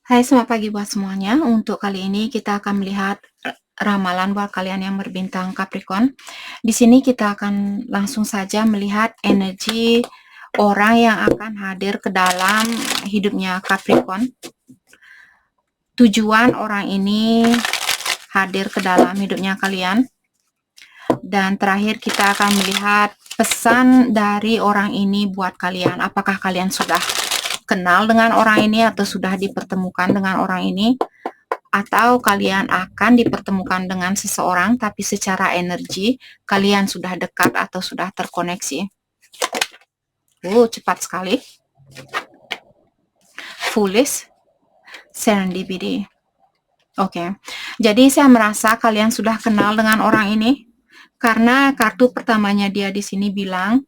Hai, selamat pagi buat semuanya. Untuk kali ini kita akan melihat ramalan buat kalian yang berbintang Capricorn. Di sini kita akan langsung saja melihat energi orang yang akan hadir ke dalam hidupnya Capricorn. Tujuan orang ini hadir ke dalam hidupnya kalian. Dan terakhir kita akan melihat pesan dari orang ini buat kalian. Apakah kalian sudah kenal dengan orang ini atau sudah dipertemukan dengan orang ini? Atau kalian akan dipertemukan dengan seseorang tapi secara energi kalian sudah dekat atau sudah terkoneksi. Cepat sekali. Foolish, serendipity. Oke. Jadi saya merasa kalian sudah kenal dengan orang ini karena kartu pertamanya dia di sini bilang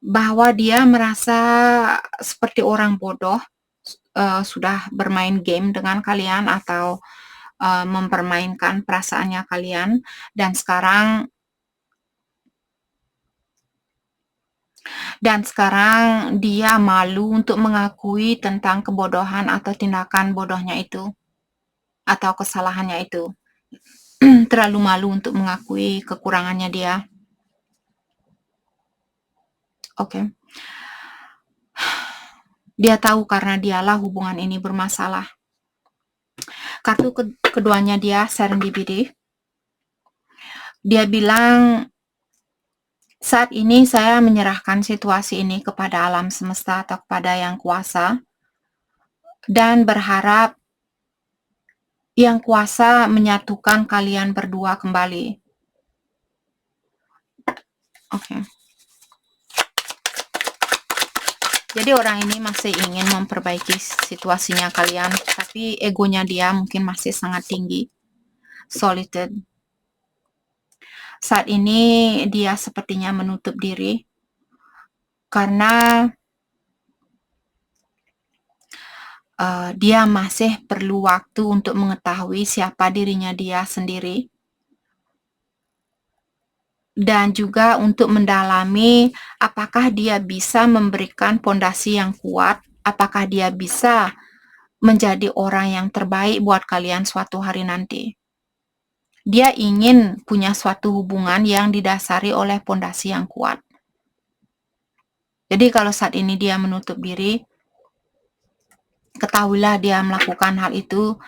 bahwa dia merasa seperti orang bodoh, sudah bermain game dengan kalian atau mempermainkan perasaannya kalian, dan sekarang dia malu untuk mengakui tentang kebodohan atau tindakan bodohnya itu atau kesalahannya itu. Terlalu malu untuk mengakui kekurangannya dia. Oke. Dia tahu karena dialah hubungan ini bermasalah. Kartu keduanya dia serendipity. Dia bilang, saat ini saya menyerahkan situasi ini kepada alam semesta atau kepada yang kuasa dan berharap yang kuasa menyatukan kalian berdua kembali. Oke. Jadi orang ini masih ingin memperbaiki situasinya kalian, tapi egonya dia mungkin masih sangat tinggi. Solitude. Saat ini dia sepertinya menutup diri karena dia masih perlu waktu untuk mengetahui siapa dirinya dia sendiri. Dan juga untuk mendalami apakah dia bisa memberikan pondasi yang kuat, apakah dia bisa menjadi orang yang terbaik buat kalian suatu hari nanti. Dia ingin punya suatu hubungan yang didasari oleh pondasi yang kuat. Jadi kalau saat ini dia menutup diri, ketahuilah dia melakukan hal itu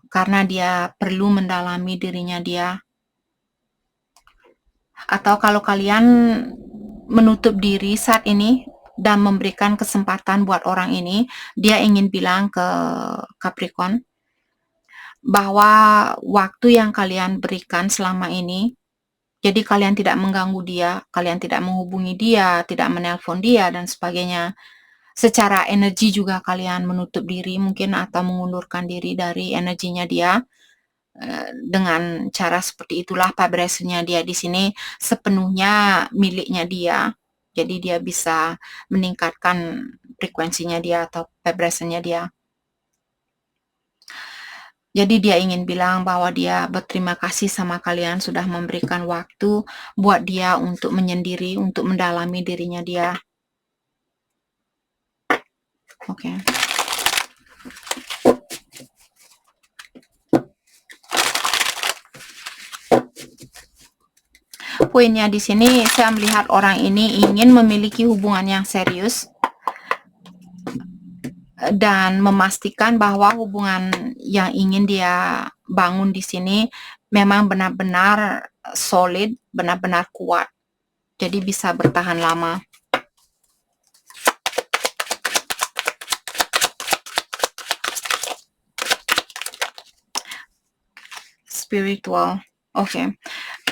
karena dia perlu mendalami dirinya dia. Atau kalau kalian menutup diri saat ini dan memberikan kesempatan buat orang ini, dia ingin bilang ke Capricorn bahwa waktu yang kalian berikan selama ini, jadi kalian tidak mengganggu dia, kalian tidak menghubungi dia, tidak menelpon dia dan sebagainya. Secara energi juga kalian menutup diri mungkin atau mengundurkan diri dari energinya dia. Dengan cara seperti itulah vibrasinya dia di sini sepenuhnya miliknya dia. Jadi dia bisa meningkatkan frekuensinya dia atau vibrasinya dia. Jadi dia ingin bilang bahwa dia berterima kasih sama kalian sudah memberikan waktu buat dia untuk menyendiri, untuk mendalami dirinya dia. Oke. Poinnya di sini saya melihat orang ini ingin memiliki hubungan yang serius dan memastikan bahwa hubungan yang ingin dia bangun di sini memang benar-benar solid, benar-benar kuat. Jadi bisa bertahan lama. Spiritual. Oke.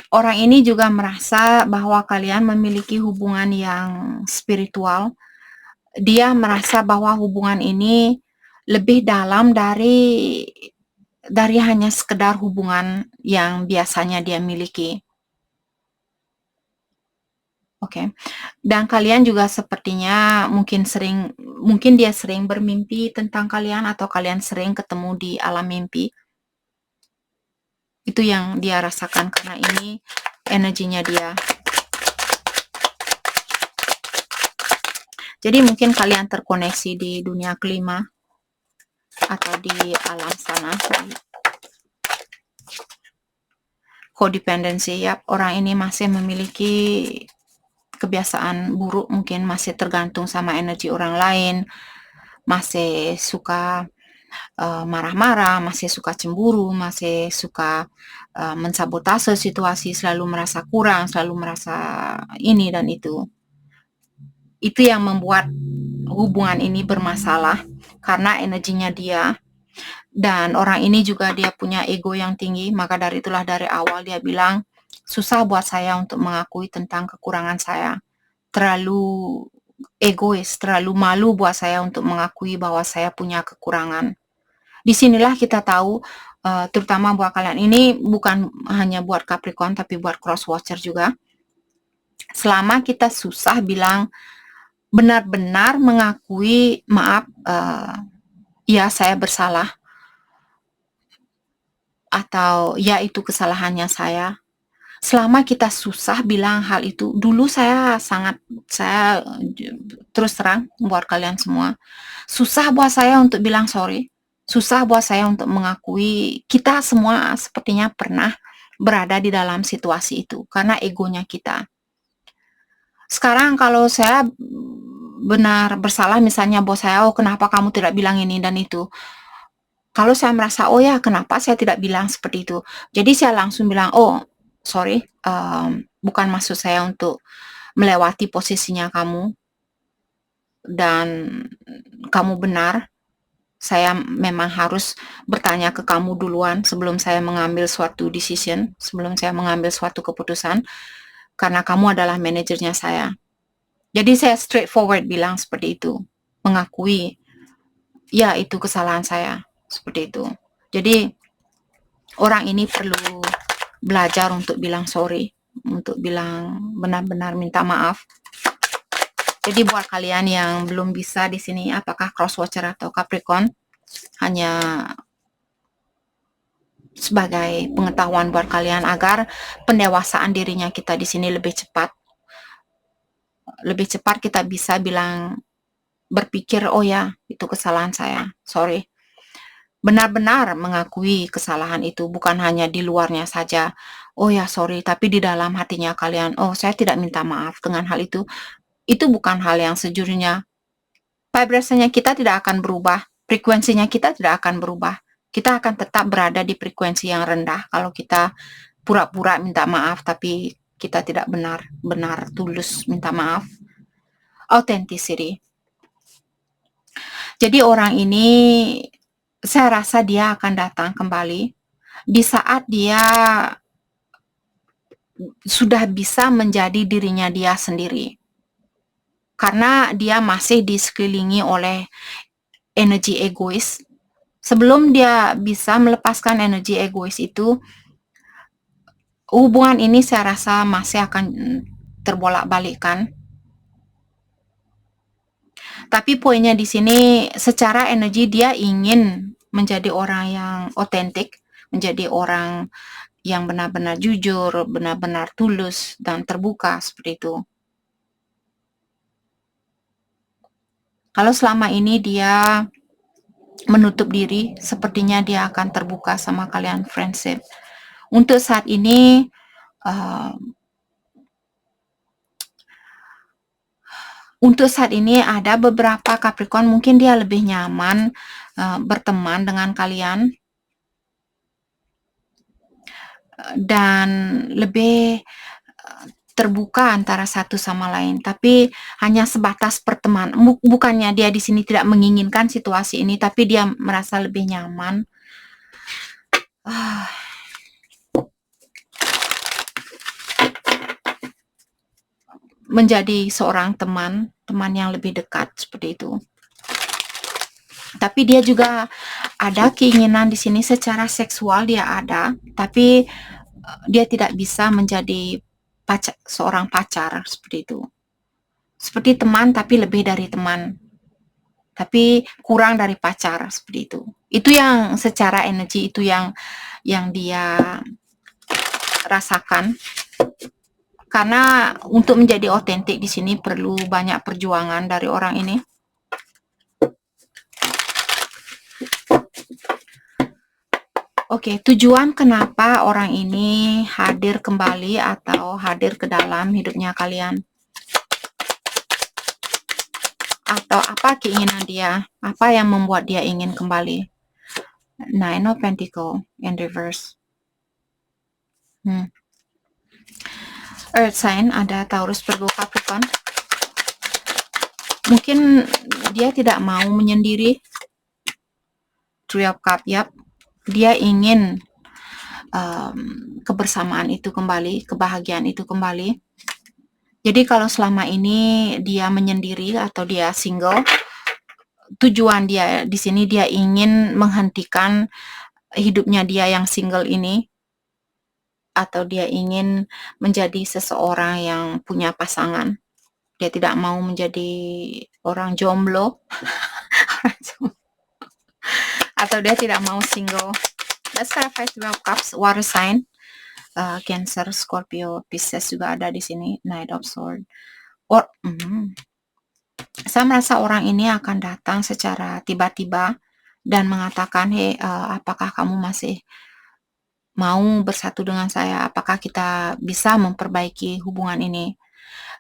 Orang ini juga merasa bahwa kalian memiliki hubungan yang spiritual. Dia merasa bahwa hubungan ini lebih dalam dari hanya sekedar hubungan yang biasanya dia miliki. Oke. Dan kalian juga sepertinya mungkin dia sering bermimpi tentang kalian atau kalian sering ketemu di alam mimpi. Itu yang dia rasakan karena ini energinya dia. Jadi mungkin kalian terkoneksi di dunia kelima. atau di alam sana. Codependency, ya, orang ini masih memiliki kebiasaan buruk, mungkin masih tergantung sama energi orang lain, masih suka marah-marah, masih suka cemburu, masih suka mensabotase situasi, selalu merasa kurang, selalu merasa ini dan itu. Itu yang membuat hubungan ini bermasalah karena energinya dia. Dan orang ini juga dia punya ego yang tinggi, maka dari itulah dari awal dia bilang, susah buat saya untuk mengakui tentang kekurangan saya. Terlalu egois, terlalu malu buat saya untuk mengakui bahwa saya punya kekurangan. Disinilah kita tahu, terutama buat kalian, ini bukan hanya buat Capricorn, tapi buat cross watcher juga. Selama kita susah bilang, benar-benar mengakui, maaf, ya saya bersalah, atau ya itu kesalahannya saya. Selama kita susah bilang hal itu, dulu saya terus terang buat kalian semua, susah buat saya untuk bilang sorry, susah buat saya untuk mengakui. Kita semua sepertinya pernah berada di dalam situasi itu karena egonya kita. Sekarang kalau saya benar bersalah, misalnya bos saya, oh kenapa kamu tidak bilang ini dan itu. Kalau saya merasa, oh ya kenapa saya tidak bilang seperti itu. Jadi saya langsung bilang, oh sorry, bukan maksud saya untuk melewati posisinya kamu. Dan kamu benar, saya memang harus bertanya ke kamu duluan sebelum saya mengambil suatu decision, sebelum saya mengambil suatu keputusan, karena kamu adalah manajernya saya. Jadi saya straightforward bilang seperti itu, mengakui, ya itu kesalahan saya, seperti itu. Jadi orang ini perlu belajar untuk bilang sorry, untuk bilang benar-benar minta maaf. Jadi buat kalian yang belum bisa di sini, apakah cross watcher atau Capricorn, hanya sebagai pengetahuan buat kalian agar pendewasaan dirinya kita di sini lebih cepat. Lebih cepat kita bisa bilang, berpikir, oh ya itu kesalahan saya, sorry. Benar-benar mengakui kesalahan itu, bukan hanya di luarnya saja, oh ya sorry, tapi di dalam hatinya kalian, oh saya tidak minta maaf dengan hal itu. Itu bukan hal yang sejujurnya. Vibrasinya kita tidak akan berubah, frekuensinya kita tidak akan berubah. Kita akan tetap berada di frekuensi yang rendah kalau kita pura-pura minta maaf, tapi kita tidak benar-benar tulus minta maaf. Authenticity. Jadi orang ini, saya rasa dia akan datang kembali di saat dia sudah bisa menjadi dirinya dia sendiri. Karena dia masih disekelilingi oleh energi egois. Sebelum dia bisa melepaskan energi egois itu, hubungan ini saya rasa masih akan terbolak-balikkan. Tapi poinnya di sini, secara energi dia ingin menjadi orang yang otentik, menjadi orang yang benar-benar jujur, benar-benar tulus dan terbuka seperti itu. Kalau selama ini dia menutup diri, sepertinya dia akan terbuka sama kalian friendship. Untuk saat ini, ada beberapa Capricorn mungkin dia lebih nyaman berteman dengan kalian dan lebih terbuka antara satu sama lain, tapi hanya sebatas pertemanan. Bukannya dia di sini tidak menginginkan situasi ini, tapi dia merasa lebih nyaman. Menjadi seorang teman yang lebih dekat seperti itu. Tapi dia juga ada keinginan di sini secara seksual, dia ada, tapi dia tidak bisa menjadi seorang pacar seperti itu. Seperti teman tapi lebih dari teman. Tapi kurang dari pacar seperti itu. Itu yang secara energi itu yang dia rasakan. Karena untuk menjadi otentik di sini perlu banyak perjuangan dari orang ini. Oke, tujuan kenapa orang ini hadir kembali atau hadir ke dalam hidupnya kalian? Atau apa keinginan dia? Apa yang membuat dia ingin kembali? Nine of Pentacle in reverse. Earth sign ada Taurus, Virgo, Capricorn. Mungkin dia tidak mau menyendiri. Three of Cups, yap. Dia ingin kebersamaan itu kembali, kebahagiaan itu kembali. Jadi kalau selama ini dia menyendiri atau dia single, tujuan dia di sini dia ingin menghentikan hidupnya dia yang single ini, atau dia ingin menjadi seseorang yang punya pasangan. Dia tidak mau menjadi orang jomblo atau dia tidak mau single. Let's clarify 12 cups, water sign. Cancer, Scorpio, Pisces juga ada di sini. Knight of Sword. Saya merasa orang ini akan datang secara tiba-tiba dan mengatakan, hey, apakah kamu masih mau bersatu dengan saya? Apakah kita bisa memperbaiki hubungan ini?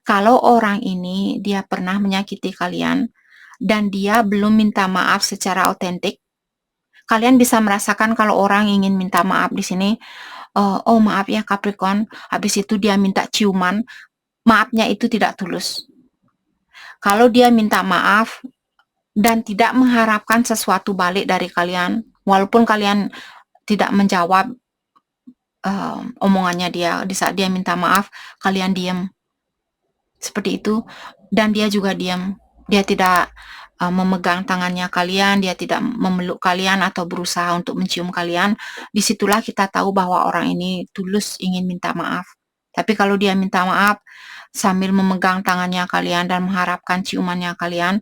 Kalau orang ini dia pernah menyakiti kalian dan dia belum minta maaf secara otentik, kalian bisa merasakan kalau orang ingin minta maaf di sini. Oh maaf ya Capricorn, habis itu dia minta ciuman, maafnya itu tidak tulus. Kalau dia minta maaf dan tidak mengharapkan sesuatu balik dari kalian, walaupun kalian tidak menjawab omongannya dia, di saat dia minta maaf, kalian diam. Seperti itu, dan dia juga diam. Dia tidak memegang tangannya kalian, dia tidak memeluk kalian atau berusaha untuk mencium kalian. Disitulah kita tahu bahwa orang ini tulus ingin minta maaf. Tapi kalau dia minta maaf sambil memegang tangannya kalian dan mengharapkan ciumannya kalian,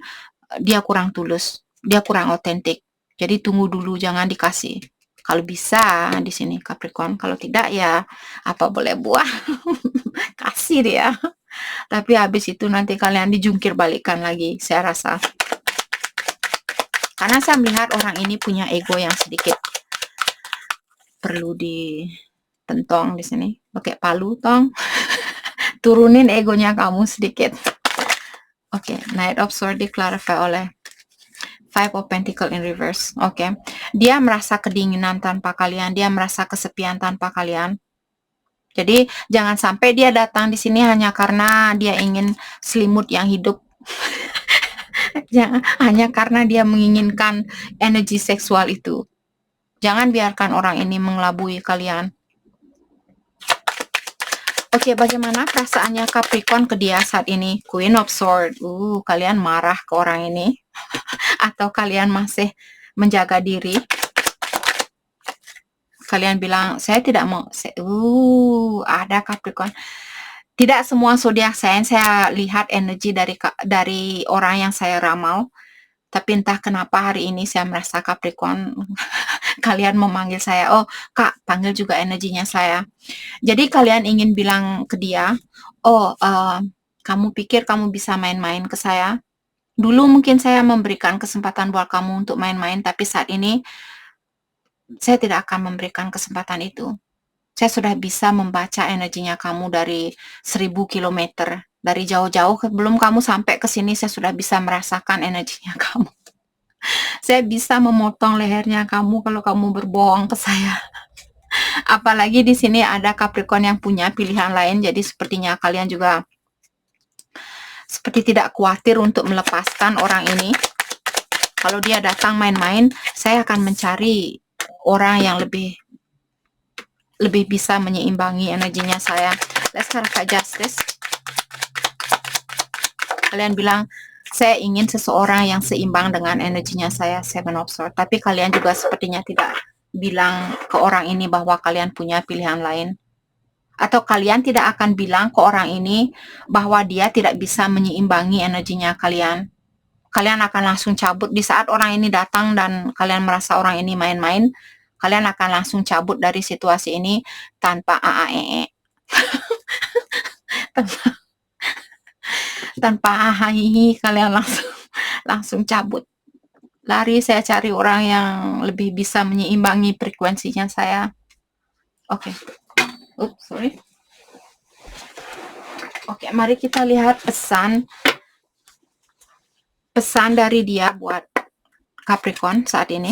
dia kurang tulus, dia kurang otentik. Jadi tunggu dulu, jangan dikasih. Kalau bisa di sini Capricorn, kalau tidak ya apa boleh buat. Kasih dia. Tapi habis itu nanti kalian dijungkir balikan lagi, saya rasa. Karena saya melihat orang ini punya ego yang sedikit perlu ditentong di sini. Pakai palu, tong. Turunin egonya kamu sedikit. Oke, Knight of Swords di-clarify oleh Five of Pentacle in reverse. Oke. Dia merasa kedinginan tanpa kalian, dia merasa kesepian tanpa kalian. Jadi jangan sampai dia datang di sini hanya karena dia ingin selimut yang hidup. Hanya karena dia menginginkan energi seksual itu. Jangan biarkan orang ini mengelabui kalian. Oke, bagaimana perasaannya Capricorn ke dia saat ini? Queen of Swords. Kalian marah ke orang ini. Atau kalian masih menjaga diri? Kalian bilang, saya tidak mau. Ada Capricorn. Tidak semua zodiak saya lihat energi dari orang yang saya ramal. Tapi entah kenapa hari ini saya merasa Capricorn, kalian memanggil saya, oh Kak, panggil juga energinya saya. Jadi kalian ingin bilang ke dia, oh kamu pikir kamu bisa main-main ke saya? Dulu mungkin saya memberikan kesempatan buat kamu untuk main-main, tapi saat ini saya tidak akan memberikan kesempatan itu. Saya sudah bisa membaca energinya kamu dari 1000 kilometer. Dari jauh-jauh sebelum kamu sampai ke sini, saya sudah bisa merasakan energinya kamu. Saya bisa memotong lehernya kamu kalau kamu berbohong ke saya. Apalagi di sini ada Capricorn yang punya pilihan lain, jadi sepertinya kalian juga seperti tidak khawatir untuk melepaskan orang ini. Kalau dia datang main-main, saya akan mencari orang yang lebih bisa menyeimbangi energinya saya. Let's clarify justice. Kalian bilang, saya ingin seseorang yang seimbang dengan energinya saya, Seven of Swords. Tapi kalian juga sepertinya tidak bilang ke orang ini bahwa kalian punya pilihan lain. Atau kalian tidak akan bilang ke orang ini bahwa dia tidak bisa menyeimbangi energinya kalian. Kalian akan langsung cabut di saat orang ini datang dan kalian merasa orang ini main-main. Kalian akan langsung cabut dari situasi ini tanpa AAEE. tanpa AHIHI, kalian langsung cabut. lari, saya cari orang yang lebih bisa menyeimbangi frekuensinya saya. Oke. Oops, sorry. Oke, mari kita lihat pesan dari dia buat Capricorn saat ini.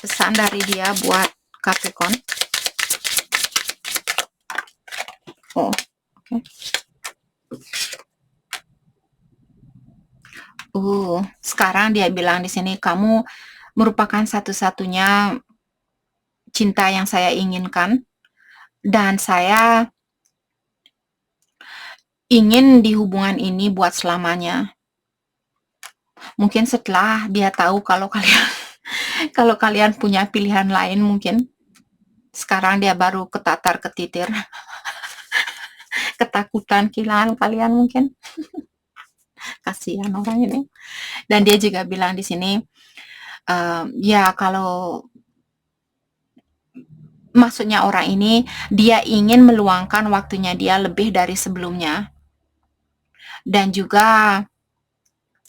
Pesan dari dia buat Capricorn. Oh, oke. Sekarang dia bilang di sini, kamu merupakan satu-satunya cinta yang saya inginkan, dan saya ingin di hubungan ini buat selamanya. Mungkin setelah dia tahu kalau kalian kalau kalian punya pilihan lain, mungkin sekarang dia baru ketatar-ketitir. Ketakutan kehilangan kalian mungkin. Kasihan orang ini. Dan dia juga bilang di sini, ya kalau maksudnya orang ini, dia ingin meluangkan waktunya dia lebih dari sebelumnya. Dan juga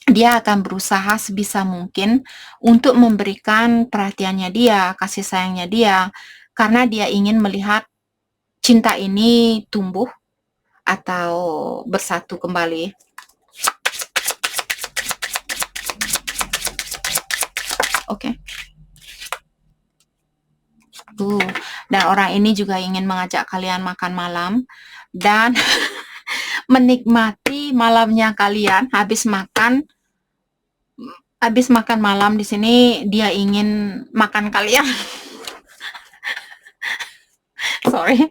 dia akan berusaha sebisa mungkin untuk memberikan perhatiannya dia, kasih sayangnya dia, karena dia ingin melihat cinta ini tumbuh atau bersatu kembali. Oke. Dan orang ini juga ingin mengajak kalian makan malam dan menikmati malamnya kalian. Habis makan malam di sini, dia ingin makan kalian. Sorry.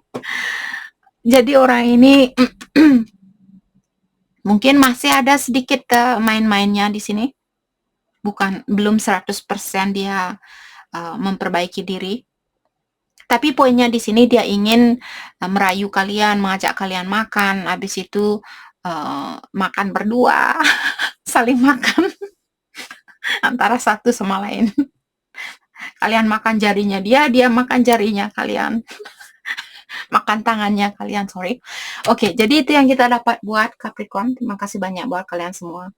Jadi orang ini mungkin masih ada sedikit main-mainnya di sini. Belum 100% dia memperbaiki diri. Tapi poinnya di sini dia ingin merayu kalian, mengajak kalian makan, habis itu makan berdua, saling makan antara satu sama lain. Kalian makan jarinya dia makan jarinya kalian. Makan tangannya kalian, sorry. Oke, jadi itu yang kita dapat buat Capricorn. Terima kasih banyak buat kalian semua.